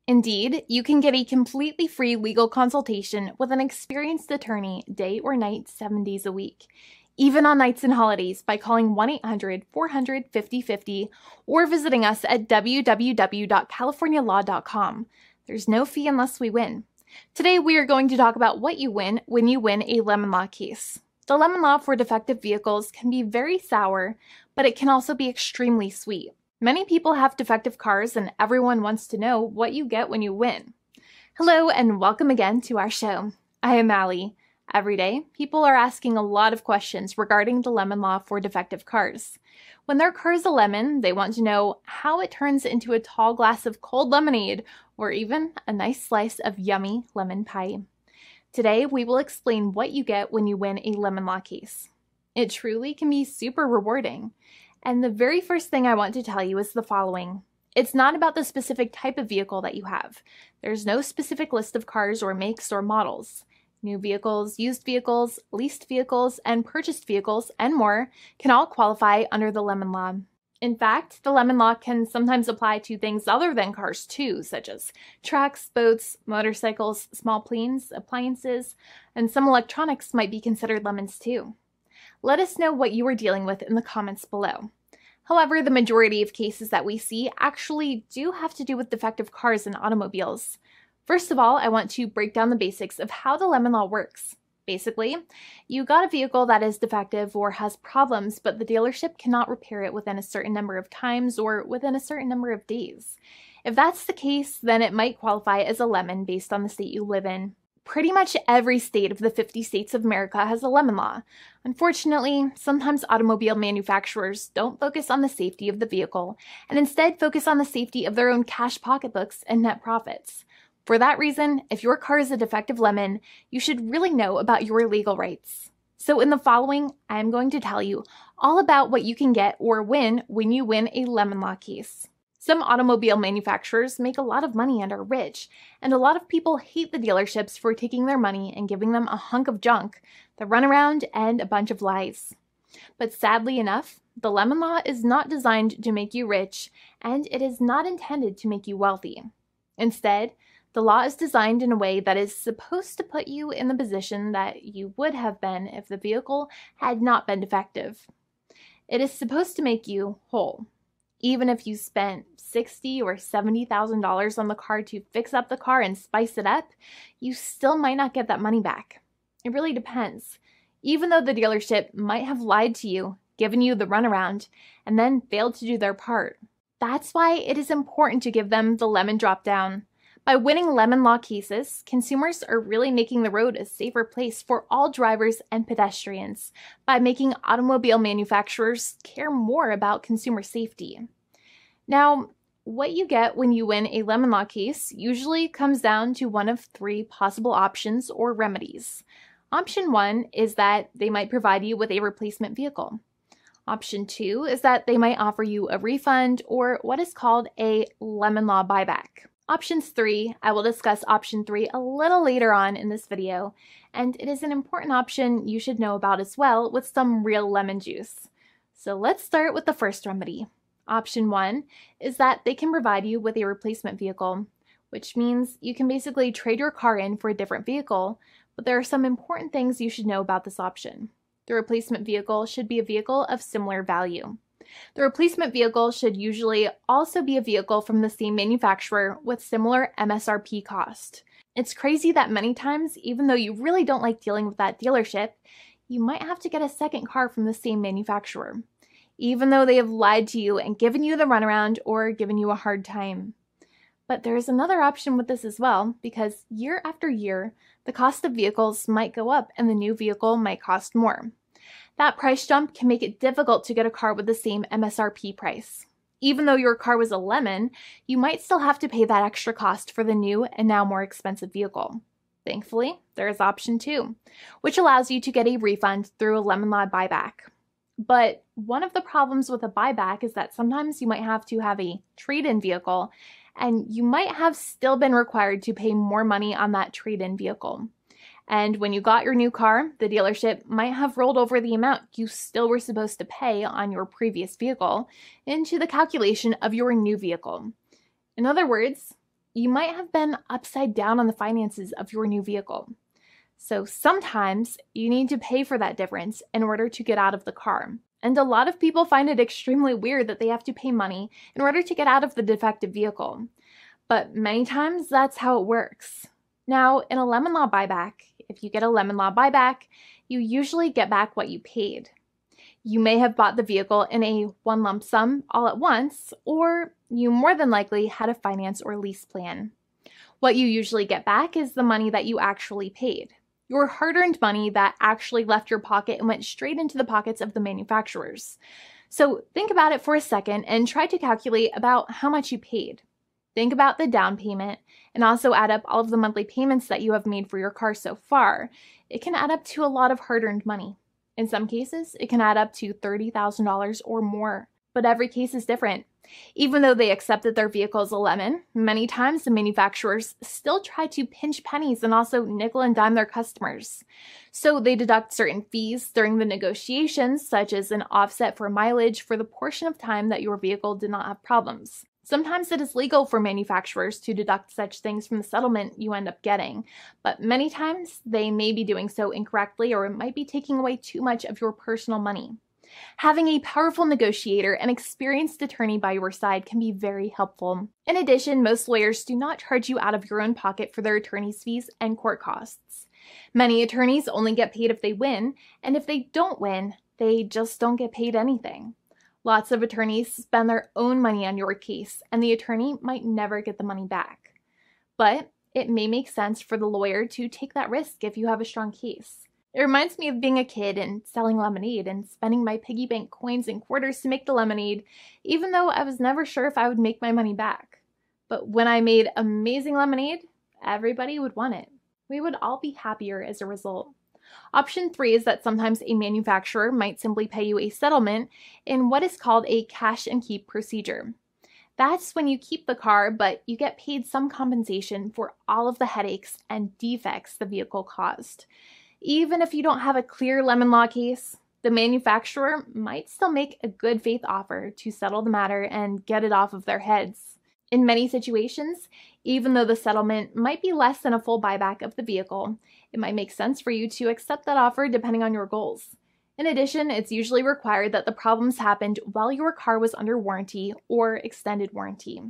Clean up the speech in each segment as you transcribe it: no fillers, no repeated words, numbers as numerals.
Indeed, you can get a completely free legal consultation with an experienced attorney day or night, 7 days a week, even on nights and holidays by calling 1-800-400-5050 or visiting us at www.californialaw.com. There's no fee unless we win. Today, we are going to talk about what you win when you win a lemon law case. The lemon law for defective vehicles can be very sour, but it can also be extremely sweet. Many people have defective cars, and everyone wants to know what you get when you win. Hello, and welcome again to our show. I am Allie. Every day, people are asking a lot of questions regarding the lemon law for defective cars. When their car is a lemon, they want to know how it turns into a tall glass of cold lemonade, or even a nice slice of yummy lemon pie. Today, we will explain what you get when you win a lemon law case. It truly can be super rewarding. And the very first thing I want to tell you is the following. It's not about the specific type of vehicle that you have. There's no specific list of cars or makes or models. New vehicles, used vehicles, leased vehicles, and purchased vehicles, and more can all qualify under the lemon law. In fact, the lemon law can sometimes apply to things other than cars too, such as trucks, boats, motorcycles, small planes, appliances, and some electronics might be considered lemons too. Let us know what you are dealing with in the comments below. However, the majority of cases that we see actually do have to do with defective cars and automobiles. First of all, I want to break down the basics of how the lemon law works. Basically, you got a vehicle that is defective or has problems, but the dealership cannot repair it within a certain number of times or within a certain number of days. If that's the case, then it might qualify as a lemon based on the state you live in. Pretty much every state of the 50 states of America has a lemon law. Unfortunately, sometimes automobile manufacturers don't focus on the safety of the vehicle and instead focus on the safety of their own cash pocketbooks and net profits. For that reason, if your car is a defective lemon, you should really know about your legal rights. So in the following, I'm going to tell you all about what you can get or win when you win a lemon law case. Some automobile manufacturers make a lot of money and are rich, and a lot of people hate the dealerships for taking their money and giving them a hunk of junk, the runaround, and a bunch of lies. But sadly enough, the lemon law is not designed to make you rich, and it is not intended to make you wealthy. Instead, the law is designed in a way that is supposed to put you in the position that you would have been if the vehicle had not been defective. It is supposed to make you whole. Even if you spent $60,000 or $70,000 on the car to fix up the car and spice it up, you still might not get that money back. It really depends. Even though the dealership might have lied to you, given you the runaround, and then failed to do their part. That's why it is important to give them the lemon drop down. By winning lemon law cases, consumers are really making the road a safer place for all drivers and pedestrians by making automobile manufacturers care more about consumer safety. Now, what you get when you win a lemon law case usually comes down to one of three possible options or remedies. Option 1 is that they might provide you with a replacement vehicle. Option 2 is that they might offer you a refund or what is called a lemon law buyback. Options 3, I will discuss option 3 a little later on in this video, and it is an important option you should know about as well with some real lemon juice. So let's start with the first remedy. Option 1 is that they can provide you with a replacement vehicle, which means you can basically trade your car in for a different vehicle, but there are some important things you should know about this option. The replacement vehicle should be a vehicle of similar value. The replacement vehicle should usually also be a vehicle from the same manufacturer with similar MSRP cost. It's crazy that many times, even though you really don't like dealing with that dealership, you might have to get a second car from the same manufacturer, even though they have lied to you and given you the runaround or given you a hard time. But there is another option with this as well, because year after year, the cost of vehicles might go up and the new vehicle might cost more. That price jump can make it difficult to get a car with the same MSRP price. Even though your car was a lemon, you might still have to pay that extra cost for the new and now more expensive vehicle. Thankfully, there is option 2, which allows you to get a refund through a lemon law buyback. But one of the problems with a buyback is that sometimes you might have to have a trade-in vehicle, and you might have still been required to pay more money on that trade-in vehicle. And when you got your new car, the dealership might have rolled over the amount you still were supposed to pay on your previous vehicle into the calculation of your new vehicle. In other words, you might have been upside down on the finances of your new vehicle. So sometimes you need to pay for that difference in order to get out of the car. And a lot of people find it extremely weird that they have to pay money in order to get out of the defective vehicle. But many times that's how it works. Now, in a lemon law buyback, if you get a lemon law buyback, you usually get back what you paid. You may have bought the vehicle in a one lump sum all at once, or you more than likely had a finance or lease plan. What you usually get back is the money that you actually paid. Your hard-earned money that actually left your pocket and went straight into the pockets of the manufacturers. So think about it for a second and try to calculate about how much you paid. Think about the down payment and also add up all of the monthly payments that you have made for your car so far. It can add up to a lot of hard-earned money. In some cases, it can add up to $30,000 or more, but every case is different. Even though they accept that their vehicle is a lemon, many times the manufacturers still try to pinch pennies and also nickel and dime their customers. So they deduct certain fees during the negotiations, such as an offset for mileage for the portion of time that your vehicle did not have problems. Sometimes it is legal for manufacturers to deduct such things from the settlement you end up getting, but many times they may be doing so incorrectly, or it might be taking away too much of your personal money. Having a powerful negotiator and experienced attorney by your side can be very helpful. In addition, most lawyers do not charge you out of your own pocket for their attorney's fees and court costs. Many attorneys only get paid if they win, and if they don't win, they just don't get paid anything. Lots of attorneys spend their own money on your case, and the attorney might never get the money back. But it may make sense for the lawyer to take that risk if you have a strong case. It reminds me of being a kid and selling lemonade and spending my piggy bank coins and quarters to make the lemonade, even though I was never sure if I would make my money back. But when I made amazing lemonade, everybody would want it. We would all be happier as a result. Option 3 is that sometimes a manufacturer might simply pay you a settlement in what is called a cash and keep procedure. That's when you keep the car, but you get paid some compensation for all of the headaches and defects the vehicle caused. Even if you don't have a clear lemon law case, the manufacturer might still make a good faith offer to settle the matter and get it off of their heads. In many situations, even though the settlement might be less than a full buyback of the vehicle, it might make sense for you to accept that offer depending on your goals. In addition, it's usually required that the problems happened while your car was under warranty or extended warranty.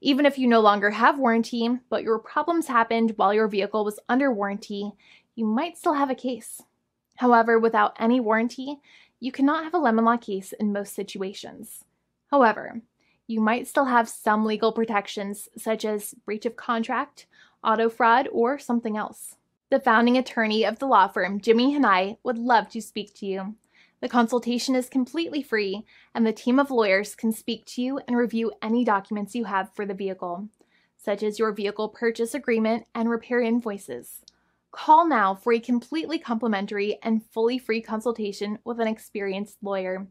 Even if you no longer have warranty, but your problems happened while your vehicle was under warranty, you might still have a case. However, without any warranty, you cannot have a lemon law case in most situations. However, you might still have some legal protections, such as breach of contract, auto fraud, or something else. The founding attorney of the law firm, Jimmy Hanai, would love to speak to you. The consultation is completely free, and the team of lawyers can speak to you and review any documents you have for the vehicle, such as your vehicle purchase agreement and repair invoices. Call now for a completely complimentary and fully free consultation with an experienced lawyer.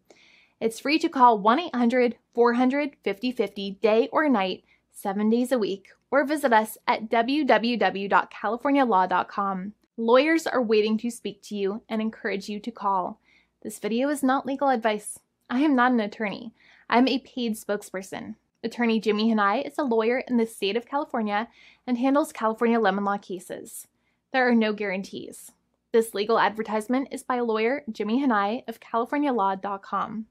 It's free to call 1-800-400-5050 day or night, 7 days a week, or visit us at www.californialaw.com. Lawyers are waiting to speak to you and encourage you to call. This video is not legal advice. I am not an attorney. I'm a paid spokesperson. Attorney Jimmy Hanai is a lawyer in the state of California and handles California lemon law cases. There are no guarantees. This legal advertisement is by lawyer Jimmy Hanai of CaliforniaLaw.com.